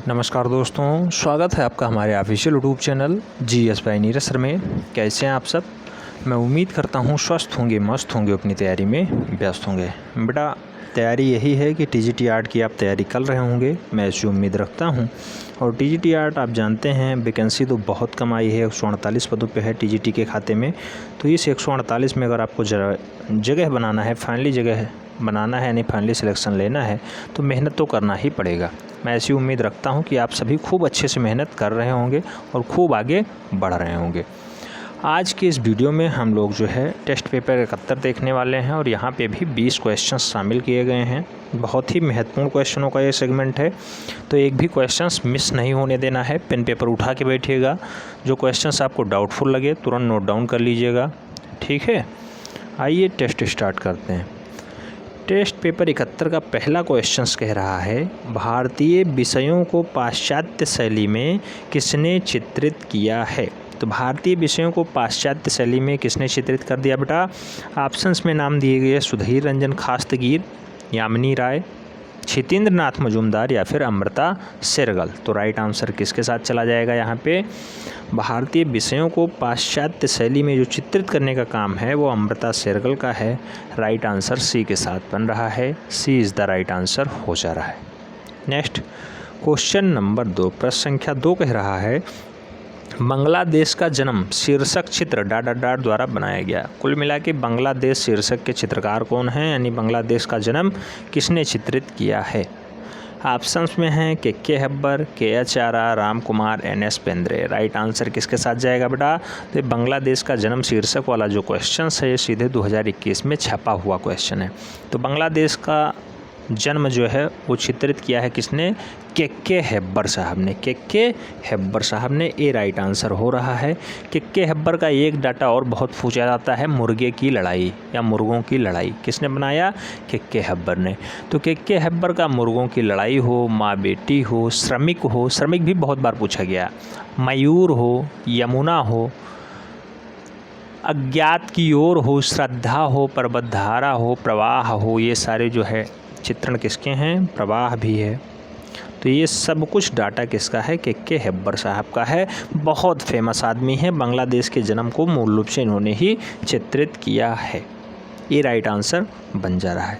नमस्कार दोस्तों, स्वागत है आपका हमारे official YouTube channel GS by Neeraj sir में। कैसे हैं आप सब? मैं उम्मीद करता हूं स्वस्थ होंगे, मस्त होंगे, अपनी तैयारी में व्यस्त होंगे। बेटा, तैयारी यही है कि TGT आर्ट की आप तैयारी कर रहे होंगे, मैं ऐसी उम्मीद रखता हूं। और TGT आर्ट आप जानते हैं वैकेंसी तो बहुत कम आई है, 148 पदों पे है TGT के खाते में। तो इस 148 में अगर आपको जगह बनाना है, फाइनली जगह बनाना है, यानी फाइनली सिलेक्शन लेना है, तो मेहनत तो करना ही पड़ेगा। मैं ऐसी उम्मीद रखता हूं कि आप सभी खूब अच्छे से मेहनत कर रहे होंगे और खूब आगे बढ़ रहे होंगे। आज के इस वीडियो में हम लोग जो है टेस्ट पेपर 71 देखने वाले हैं और यहाँ पे भी 20 क्वेश्चन शामिल किए गए हैं। बहुत ही महत्वपूर्ण क्वेश्चनों का ये सेगमेंट है, तो एक भी क्वेश्चंस मिस नहीं होने देना है। पेन पेपर उठा के बैठिएगा, जो क्वेश्चंस आपको डाउटफुल लगे तुरंत नोट डाउन कर लीजिएगा, ठीक है। आइए टेस्ट स्टार्ट करते हैं। टेस्ट पेपर 71 का पहला क्वेश्चंस कह रहा है, भारतीय विषयों को पाश्चात्य शैली में किसने चित्रित किया है। तो भारतीय विषयों को पाश्चात्य शैली में किसने चित्रित कर दिया बेटा? ऑप्शंस में नाम दिए गए सुधीर रंजन खास्तगीर, यामिनी राय, क्षितेंद्र नाथ मजूमदार या फिर अमृता शेरगिल। तो राइट आंसर किसके साथ चला जाएगा? यहाँ पे भारतीय विषयों को पाश्चात्य शैली में जो चित्रित करने का काम है वो अमृता शेरगिल का है। राइट आंसर सी के साथ बन रहा है, सी इज़ द राइट आंसर हो जा रहा है। नेक्स्ट क्वेश्चन नंबर 2, प्रश्न संख्या 2 कह रहा है, बांग्लादेश का जन्म शीर्षक चित्र डाट द्वारा बनाया गया। कुल मिला के बांग्लादेश शीर्षक के चित्रकार कौन हैं, यानी बांग्लादेश का जन्म किसने चित्रित किया है? ऑप्शंस में हैं K Hebbar, KH Ara, Ram Kumar, NS Bendre. Right answer किसके साथ जाएगा बेटा? तो बांग्लादेश का जन्म शीर्षक वाला जो क्वेश्चन है ये सीधे 2021 में छपा हुआ क्वेश्चन है। तो बांग्लादेश का जन्म जो है वो चित्रित किया है किसने? के हेब्बर साहब ने। के हेब्बर साहब ने, ये राइट आंसर हो रहा है। के हेब्बर का एक डाटा और बहुत पूछा जाता है, मुर्गे की लड़ाई या मुर्गों की लड़ाई किसने बनाया? के हेब्बर ने। तो के हेब्बर का मुर्गों की लड़ाई हो, माँ बेटी हो, श्रमिक भी बहुत बार पूछा गया, मयूर हो, यमुना हो, अज्ञात की ओर हो, श्रद्धा हो, पर्वतधारा हो, प्रवाह हो, ये सारे जो है चित्रण किसके हैं? प्रवाह भी है। तो ये सब कुछ डाटा किसका है? के हेब्बर साहब का है। बहुत फेमस आदमी है, बांग्लादेश के जन्म को मूल रूप से इन्होंने ही चित्रित किया है। ये राइट आंसर बन जा रहा है।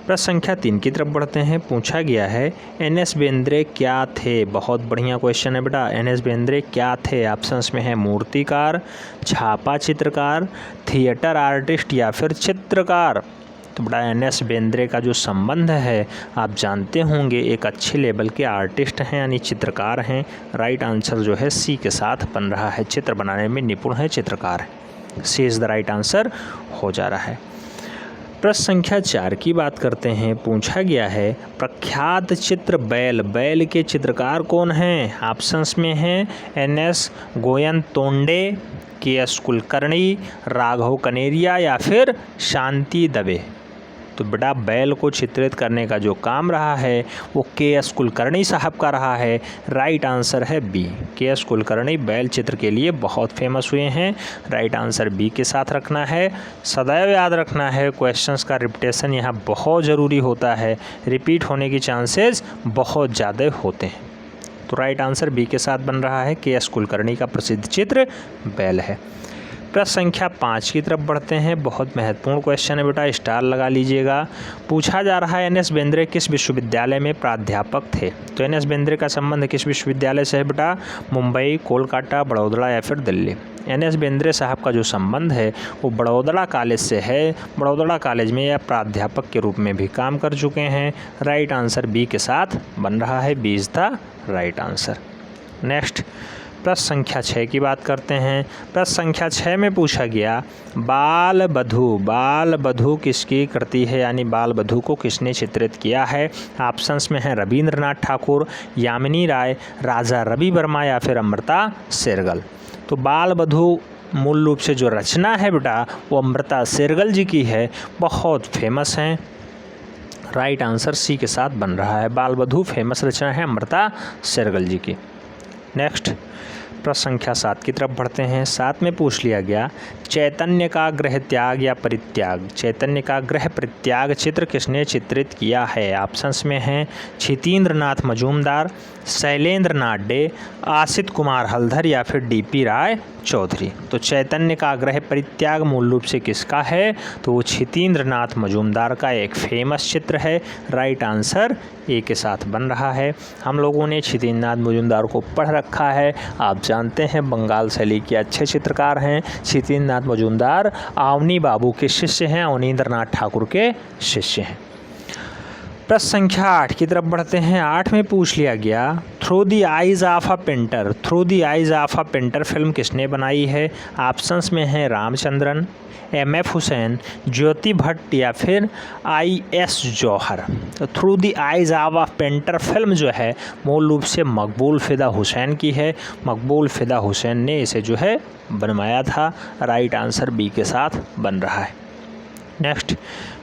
प्रश्न संख्या 3 की तरफ बढ़ते हैं। पूछा गया है, NS बेंद्रे क्या थे? बहुत बढ़िया क्वेश्चन है बेटा। NS बेंद्रे क्या थे? ऑप्शंस में है मूर्तिकार, छापा चित्रकार, थिएटर आर्टिस्ट या फिर चित्रकार। तो बड़ा NS बेंद्रे का जो संबंध है आप जानते होंगे, एक अच्छे लेवल के आर्टिस्ट हैं यानी चित्रकार हैं। राइट आंसर जो है सी के साथ बन रहा है, चित्र बनाने में निपुण है, चित्रकार है। सी इज़ द राइट आंसर हो जा रहा है। प्रश्न संख्या 4 की बात करते हैं। पूछा गया है, प्रख्यात चित्र बैल के चित्रकार कौन हैं? ऑप्शंस में हैं NS गोयनतोंडे, KS कुलकर्णी, राघव कनेरिया या फिर शांति दवे। तो बेटा बैल को चित्रित करने का जो काम रहा है वो KS कुलकर्णी साहब का रहा है। राइट आंसर है बी। KS कुलकर्णी बैल चित्र के लिए बहुत फेमस हुए हैं। राइट आंसर बी के साथ रखना है। सदैव याद रखना है, क्वेश्चंस का रिपीटेशन यहाँ बहुत ज़रूरी होता है, रिपीट होने की चांसेस बहुत ज़्यादा होते हैं। तो राइट आंसर बी के साथ बन रहा है, KS कुलकर्णी का प्रसिद्ध चित्र बैल है। प्रश्न संख्या 5 की तरफ बढ़ते हैं। बहुत महत्वपूर्ण क्वेश्चन है बेटा, स्टार लगा लीजिएगा। पूछा जा रहा है, NS बेंद्रे किस विश्वविद्यालय में प्राध्यापक थे? तो NS बेंद्रे का संबंध किस विश्वविद्यालय से है बेटा? मुंबई, कोलकाता, बड़ौदा या फिर दिल्ली। NS बेंद्रे साहब का जो संबंध है वो बड़ौदा कॉलेज से है। बड़ौदा कॉलेज में यह प्राध्यापक के रूप में भी काम कर चुके हैं। राइट आंसर बी के साथ बन रहा है, B is the right answer. Next प्रश्न संख्या 6 की बात करते हैं। प्रश्न संख्या 6 में पूछा गया, बाल बधू किसकी कृति है, यानी बाल बधू को किसने चित्रित किया है? ऑप्शंस में है रविंद्रनाथ ठाकुर, यामिनी राय, राजा रवि वर्मा या फिर अमृता शेरगिल। तो बाल बधू मूल रूप से जो रचना है बेटा वो अमृता शेरगिल जी की है, बहुत फेमस हैं। राइट आंसर सी के साथ बन रहा है, बाल बधू फेमस रचना है अमृता शेरगिल जी की। नेक्स्ट प्रश्न संख्या 7 की तरफ बढ़ते हैं। 7 में पूछ लिया गया, चैतन्य का गृह त्याग या परित्याग, चैतन्य का गृह परित्याग चित्र किसने चित्रित किया है? ऑप्शंस में हैं क्षितेंद्र नाथ मजूमदार, शैलेंद्र नाथ डे, आसित कुमार हल्दर या फिर डीपी राय चौधरी। तो चैतन्य का गृह परित्याग मूल रूप से किसका है? तो वो क्षितेंद्र नाथ मजूमदार का एक फेमस चित्र है। राइट आंसर ए के साथ बन रहा है। हम लोगों ने क्षितेंद्र नाथ मजूमदार को पढ़ रखा है, आप जानते हैं बंगाल शैली के अच्छे चित्रकार हैं। क्षितेंद्र नाथ मजूमदार अवनी बाबू के शिष्य हैं, अवनींद्र नाथ ठाकुर के शिष्य हैं। प्रश्न संख्या 8 की तरफ बढ़ते हैं। 8 में पूछ लिया गया, through the eyes of a painter, through the eyes of a painter film किसने बनाई है? ऑप्शंस में हैं रामचंद्रन, एम.एफ. हुसैन, ज्योति भट्ट या फिर आई.एस. जौहर। तो through the eyes of a painter film जो है मूल रूप से मकबूल फ़िदा हुसैन की है। मकबूल फ़िदा हुसैन ने इसे जो है बनवाया था। राइट आंसर बी के साथ बन रहा है। नेक्स्ट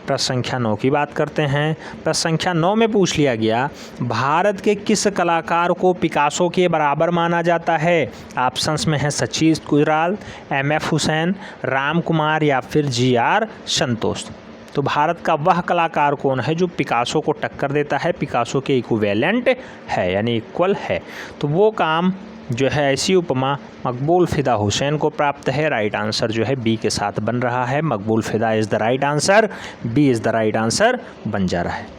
प्रश्न संख्या 9 की बात करते हैं। प्रश्न संख्या 9 में पूछ लिया गया, भारत के किस कलाकार को पिकासो के बराबर माना जाता है? ऑप्शंस में है सचिन गुजराल, एम.एफ. हुसैन, राम कुमार या फिर जी.आर. संतोष। तो भारत का वह कलाकार कौन है जो पिकासो को टक्कर देता है, पिकासो के इक्विवेलेंट है यानी इक्वल है? तो वो काम जो है ऐसी उपमा मकबूल फ़िदा हुसैन को प्राप्त है। राइट आंसर जो है बी के साथ बन रहा है। Maqbool Fida is the right answer, B is the right answer बन जा रहा है।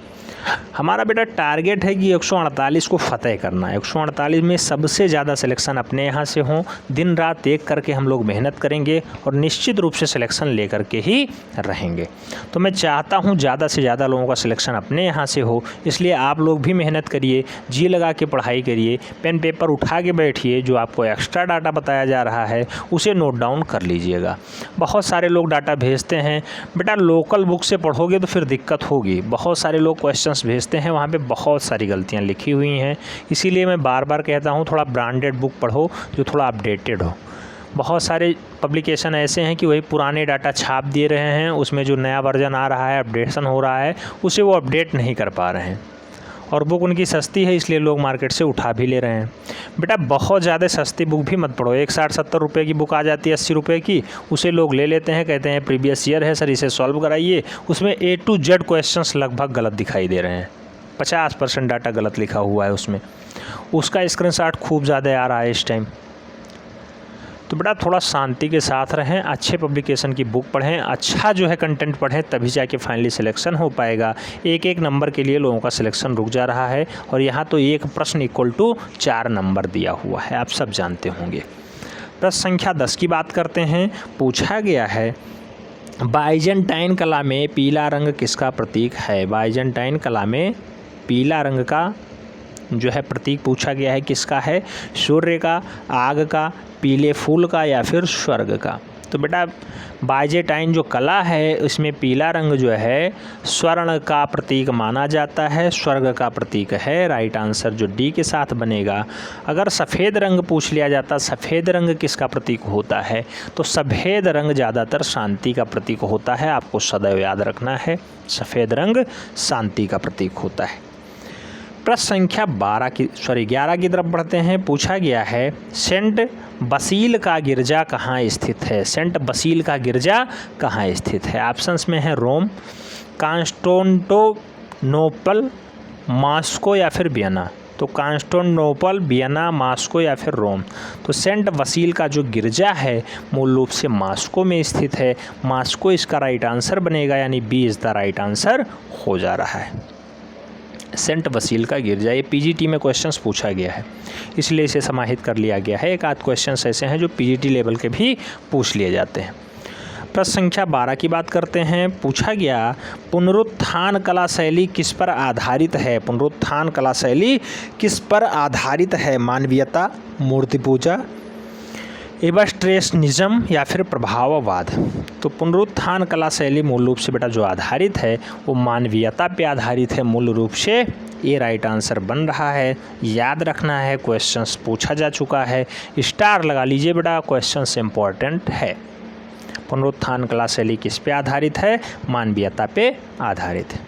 हमारा बेटा टारगेट है कि 148 को फ़तेह करना है। 148 में सबसे ज़्यादा सिलेक्शन अपने यहाँ से हों। दिन रात एक करके हम लोग मेहनत करेंगे और निश्चित रूप से सिलेक्शन लेकर के ही रहेंगे। तो मैं चाहता हूँ ज़्यादा से ज़्यादा लोगों का सिलेक्शन अपने यहाँ से हो, इसलिए आप लोग भी मेहनत करिए, जी लगा के पढ़ाई करिए, पेन पेपर उठा के बैठिए। जो आपको एक्स्ट्रा डाटा बताया जा रहा है उसे नोट डाउन कर लीजिएगा। बहुत सारे लोग डाटा भेजते हैं, बेटा लोकल बुक से पढ़ोगे तो फिर दिक्कत होगी। बहुत सारे लोग क्वेश्चन भेजते हैं, वहाँ पे बहुत सारी गलतियाँ लिखी हुई हैं। इसीलिए मैं बार बार कहता हूँ थोड़ा ब्रांडेड बुक पढ़ो जो थोड़ा अपडेटेड हो। बहुत सारे पब्लिकेशन ऐसे हैं कि वही पुराने डाटा छाप दे रहे हैं, उसमें जो नया वर्जन आ रहा है, अपडेशन हो रहा है, उसे वो अपडेट नहीं कर पा रहे हैं। और बुक उनकी सस्ती है इसलिए लोग मार्केट से उठा भी ले रहे हैं। बेटा बहुत ज़्यादा सस्ती बुक भी मत पढ़ो। 60-70 रुपये की बुक आ जाती है 80 रुपये की, उसे लोग ले लेते हैं, कहते हैं प्रीवियस ईयर है सर इसे सॉल्व कराइए। उसमें A to Z क्वेश्चंस लगभग गलत दिखाई दे रहे हैं, 50% डाटा गलत लिखा हुआ है उसमें। उसका स्क्रीनशॉट खूब ज़्यादा आ रहा है इस टाइम। तो बेटा थोड़ा शांति के साथ रहें, अच्छे पब्लिकेशन की बुक पढ़ें, अच्छा जो है कंटेंट पढ़ें, तभी जाके फाइनली सिलेक्शन हो पाएगा। एक एक नंबर के लिए लोगों का सिलेक्शन रुक जा रहा है और यहाँ तो एक प्रश्न इक्वल टू 4 नंबर दिया हुआ है, आप सब जानते होंगे। प्रश्न संख्या 10 की बात करते हैं। पूछा गया है, बाइजेंटाइन कला में पीला रंग किसका प्रतीक है? बाइजेंटाइन कला में पीला रंग का जो है प्रतीक पूछा गया है, किसका है? सूर्य का, आग का, पीले फूल का या फिर स्वर्ग का? तो बेटा बाइजेंटाइन जो कला है उसमें पीला रंग जो है स्वर्ण का प्रतीक माना जाता है, स्वर्ग का प्रतीक है। राइट आंसर जो डी के साथ बनेगा। अगर सफ़ेद रंग पूछ लिया जाता, सफ़ेद रंग किसका प्रतीक होता है? तो सफ़ेद रंग ज़्यादातर शांति का प्रतीक होता है, आपको सदैव याद रखना है, सफ़ेद रंग शांति का प्रतीक होता है। प्रश्न संख्या 11 की तरफ बढ़ते हैं। पूछा गया है, सेंट बसील का गिरजा कहाँ स्थित है? सेंट बसील का गिरजा कहाँ स्थित है? ऑप्शंस में है रोम, कॉन्स्टेंटिनोपल, मॉस्को या फिर वियना। तो कॉन्स्टेंटिनोपल, वियना, मॉस्को या फिर रोम। तो सेंट बसील का जो गिरजा है मूल रूप से मॉस्को में स्थित है। मॉस्को इसका राइट आंसर बनेगा, यानी B is the right answer हो जा रहा है। सेंट बसील का गिरजा, ये पीजीटी में क्वेश्चंस पूछा गया है इसलिए इसे समाहित कर लिया गया है। एक आध क्वेश्चंस ऐसे हैं जो पीजीटी लेवल के भी पूछ लिए जाते हैं। प्रश्न संख्या 12 की बात करते हैं। पूछा गया, पुनरुत्थान कला शैली किस पर आधारित है? पुनरुत्थान कला शैली किस पर आधारित है? मानवीयता, मूर्ति पूजा, इबस्ट्रेशनिज्म या फिर प्रभाववाद। तो पुनरुत्थान कला शैली मूल रूप से बेटा जो आधारित है वो मानवीयता पे आधारित है मूल रूप से। ये राइट आंसर बन रहा है, याद रखना है, क्वेश्चंस पूछा जा चुका है, स्टार लगा लीजिए बेटा, क्वेश्चंस इंपॉर्टेंट है। पुनरुत्थान कला शैली किस पे आधारित है? मानवीयता पे आधारित है।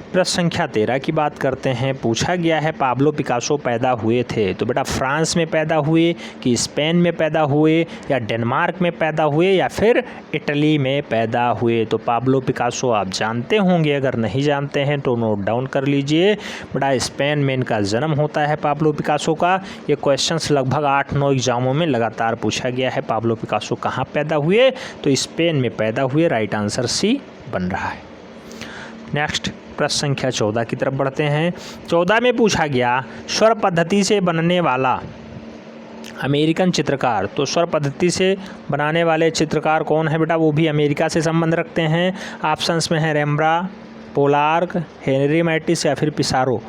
प्रश्न संख्या 13 की बात करते हैं। पूछा गया है पाब्लो पिकासो पैदा हुए थे, तो बेटा फ्रांस में पैदा हुए कि स्पेन में पैदा हुए या डेनमार्क में पैदा हुए या फिर इटली में पैदा हुए। तो पाब्लो पिकासो आप जानते होंगे, अगर नहीं जानते हैं तो नोट डाउन कर लीजिए। बेटा स्पेन में इनका जन्म होता है पाब्लो पिकासो का। ये क्वेश्चंस लगभग 8-9 एग्जामों में लगातार पूछा गया है। पाब्लो पिकासो कहाँ पैदा हुए, तो स्पेन में पैदा हुए। राइट आंसर सी बन रहा है। नेक्स्ट प्रश्न संख्या 14 की तरफ बढ़ते हैं। 14 में पूछा गया स्वर पद्धति से बनने वाला अमेरिकन चित्रकार। तो स्वर पद्धति से बनाने वाले चित्रकार कौन है बेटा, वो भी अमेरिका से संबंध रखते हैं। ऑप्शंस में है रेम्ब्रांड, पोलार्क, हेनरी मैटिस या फिर पिसारो।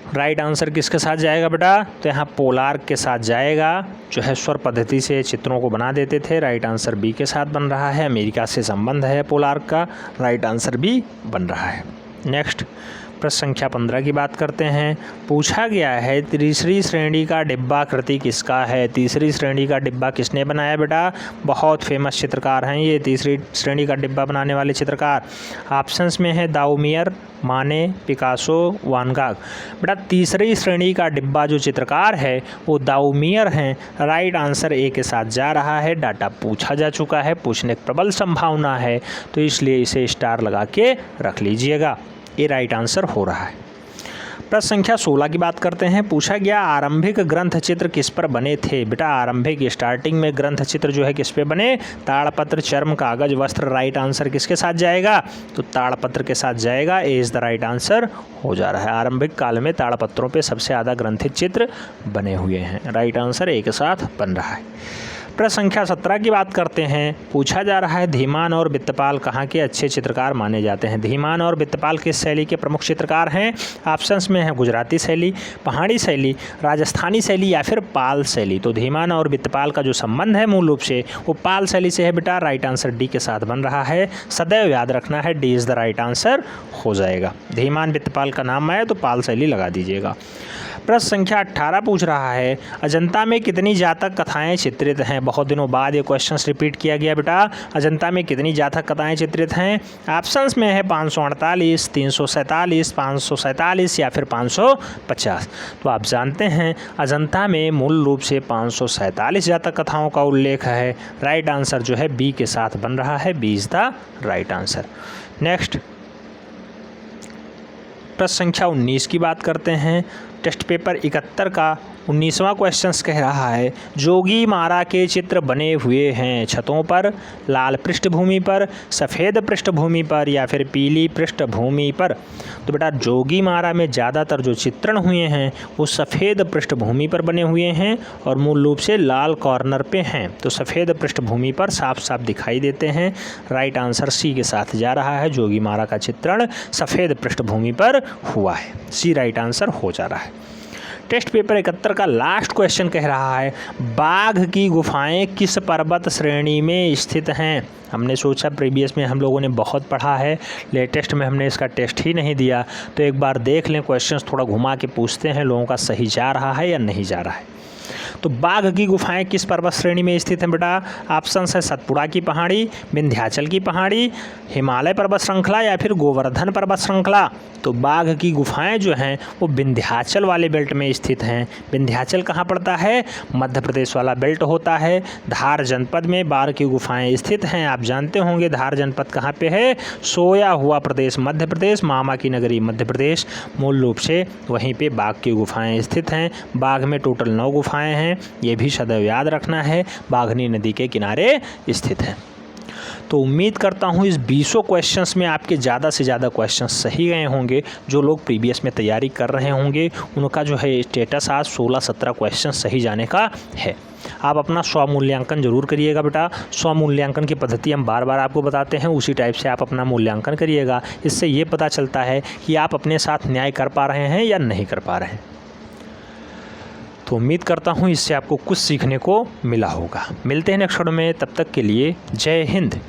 राइट आंसर किसके साथ जाएगा बेटा, तो यहाँ पोलार्क के साथ जाएगा, जो है स्वर पद्धति से चित्रों को बना देते थे। राइट आंसर बी के साथ बन रहा है। अमेरिका से संबंध है पोलार्क का। राइट आंसर बी बन रहा है। नेक्स्ट प्रश्न संख्या 15 की बात करते हैं। पूछा गया है तीसरी श्रेणी का डिब्बा कृति किसका है। तीसरी श्रेणी का डिब्बा किसने बनाया बेटा, बहुत फेमस चित्रकार हैं ये तीसरी श्रेणी का डिब्बा बनाने वाले चित्रकार। ऑप्शंस में है दाउमियर, माने, पिकासो, वान गॉग। बेटा तीसरी श्रेणी का डिब्बा जो चित्रकार है वो दाउमियर हैं। राइट आंसर ए के साथ जा रहा है। डाटा पूछा जा चुका है, पूछने की प्रबल संभावना है, तो इसलिए इसे स्टार लगा के रख लीजिएगा। ये राइट आंसर हो रहा है। प्रश्न संख्या 16 की बात करते हैं। पूछा गया आरंभिक ग्रंथ चित्र किस पर बने थे। बेटा आरंभिक स्टार्टिंग में ग्रंथ चित्र जो है किस पे बने, ताड़पत्र, चर्म, कागज, वस्त्र। राइट आंसर किसके साथ जाएगा, तो ताड़पत्र के साथ जाएगा। A is the right answer हो जा रहा है। आरंभिक काल में ताड़पत्रों पे सबसे ज़्यादा ग्रंथित चित्र बने हुए हैं। राइट आंसर ए के साथ बन रहा है। प्रश्न संख्या 17 की बात करते हैं। पूछा जा रहा है धीमान और वित्तपाल कहाँ के अच्छे चित्रकार माने जाते हैं। धीमान और वित्तपाल किस शैली के प्रमुख चित्रकार हैं। ऑप्शंस में है गुजराती शैली, पहाड़ी शैली, राजस्थानी शैली या फिर पाल शैली। तो धीमान और वित्तपाल का जो संबंध है मूल रूप से वो पाल शैली से है बेटा। राइट आंसर डी के साथ बन रहा है। सदैव याद रखना है, D is the right answer हो जाएगा। धीमान वित्तपाल का नाम आए तो पाल शैली लगा दीजिएगा। प्रश्न संख्या 18 पूछ रहा है अजंता में कितनी जातक कथाएं चित्रित हैं। बहुत दिनों बाद ये क्वेश्चन रिपीट किया गया बेटा। अजंता में कितनी जातक कथाएं चित्रित हैं। ऑप्शंस में है 548, 347, 547 या फिर 550। तो आप जानते हैं अजंता में मूल रूप से 547 जातक कथाओं का उल्लेख है। राइट आंसर जो है बी के साथ बन रहा है। B is the right answer. Next प्रश्न संख्या 19 की बात करते हैं। टेस्ट पेपर 71 का 19वां क्वेश्चन कह रहा है जोगी मारा के चित्र बने हुए हैं छतों पर, लाल पृष्ठभूमि पर, सफ़ेद पृष्ठभूमि पर या फिर पीली पृष्ठभूमि पर। तो बेटा जोगी मारा में ज़्यादातर जो चित्रण हुए हैं वो सफ़ेद पृष्ठभूमि पर बने हुए हैं और मूल रूप से लाल कॉर्नर पे हैं। तो सफ़ेद पृष्ठभूमि पर साफ साफ दिखाई देते हैं। राइट आंसर सी के साथ जा रहा है। जोगी मारा का चित्रण सफ़ेद पृष्ठभूमि पर हुआ है। सी राइट आंसर हो जा रहा है। टेस्ट पेपर 71 का लास्ट क्वेश्चन कह रहा है बाघ की गुफाएं किस पर्वत श्रेणी में स्थित हैं। हमने सोचा प्रीवियस में हम लोगों ने बहुत पढ़ा है, लेटेस्ट में हमने इसका टेस्ट ही नहीं दिया, तो एक बार देख लें क्वेश्चंस थोड़ा घुमा के पूछते हैं लोगों का सही जा रहा है या नहीं जा रहा है। तो बाघ की गुफाएं किस पर्वत श्रेणी में स्थित हैं बेटा। ऑप्शंस है सतपुड़ा की पहाड़ी, विंध्याचल की पहाड़ी, हिमालय पर्वत श्रृंखला या फिर गोवर्धन पर्वत श्रृंखला। तो बाघ की गुफाएं जो हैं वो विंध्याचल वाले बेल्ट में स्थित हैं। विंध्याचल कहाँ पड़ता है, मध्य प्रदेश वाला बेल्ट होता है। धार जनपद में बाघ की गुफाएं स्थित हैं। आप जानते होंगे धार जनपद कहाँ पे है, सोया हुआ प्रदेश मध्य प्रदेश, मामा की नगरी मध्य प्रदेश। मूल रूप से वहीं पे बाघ की गुफाएं स्थित हैं। बाघ में टोटल 9 गुफाएं हैं, ये भी सदैव याद रखना है। बाघनी नदी के किनारे स्थित है। तो उम्मीद करता हूँ इस 20 क्वेश्चंस में आपके ज़्यादा से ज़्यादा क्वेश्चंस सही गए होंगे। जो लोग प्रीवियस में तैयारी कर रहे होंगे उनका जो है स्टेटस आज 16-17 क्वेश्चन सही जाने का है। आप अपना स्वमूल्यांकन जरूर करिएगा बेटा। स्वमूल्यांकन की पद्धति हम बार बार आपको बताते हैं, उसी टाइप से आप अपना मूल्यांकन करिएगा। इससे ये पता चलता है कि आप अपने साथ न्याय कर पा रहे हैं या नहीं कर पा रहे हैं। तो उम्मीद करता हूँ इससे आपको कुछ सीखने को मिला होगा। मिलते हैं नेक्स्ट वीडियो में, तब तक के लिए जय हिंद।